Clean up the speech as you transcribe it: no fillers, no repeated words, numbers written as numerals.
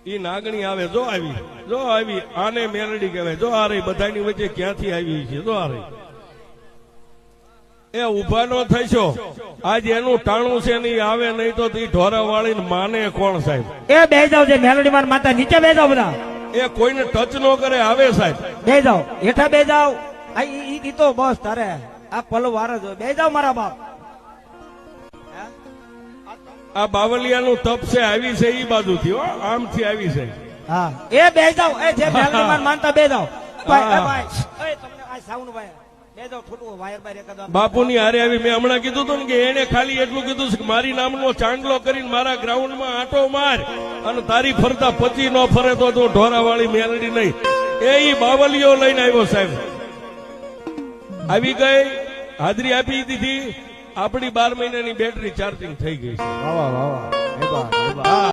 ઈ નાગણી આવે, જો આવી આને મેલડી કહેવાય. જો આ રહી બધાની વચ્ચે ક્યાંથી આવી છે, જો આ રહી. એ ઉભા નો થઈશો, આજ એનું ટાણું છે નહીં, આવે નહીં તો ઢોરા વાળી માને કોણ સાહેબ? એ બે જાવ છે મેલડી માર માતા, નીચે બે જાવ બધા. એ કોઈને ટચ નો કરે, આવે સાહેબ. બે જાવ, હેઠા બે જાવ. આ ઈ તો બસ તારે આ પલવાર જ હોય. બે જાવ મારા બાપ. આ બાવલિયાનું તપ છે, આવી છે ઈ બાજુથી, હો આમથી આવી છે. હા એ બે જાવ. એ જે મેલડી માર માનતા બે જાવ. ભાઈ તમને આ સાઉન્ડ ભાઈ બે જાવ, છોટું વાયર બાર એકાદ બાપુની હારે આવી. મેં હમણાં કીધું હતું ને કે એને ખાલી એટલું કીધું છે કે મારી નામનો ચાંગલો કરીને મારા ગ્રાઉન્ડમાં આંટો માર, અને તારી ફરતા પચી નો ફરે તો તું ઢોરાવાળી મેલડી નહીં. એ ઈ બાવલીઓ લઈને આવ્યો સાહેબ. આવી ગઈ, હાજરી આપી દીધી, આપણી 12 મહિનાની બેટરી ચાર્જિંગ થઈ ગઈ છે. વાહ વાહ વાહ.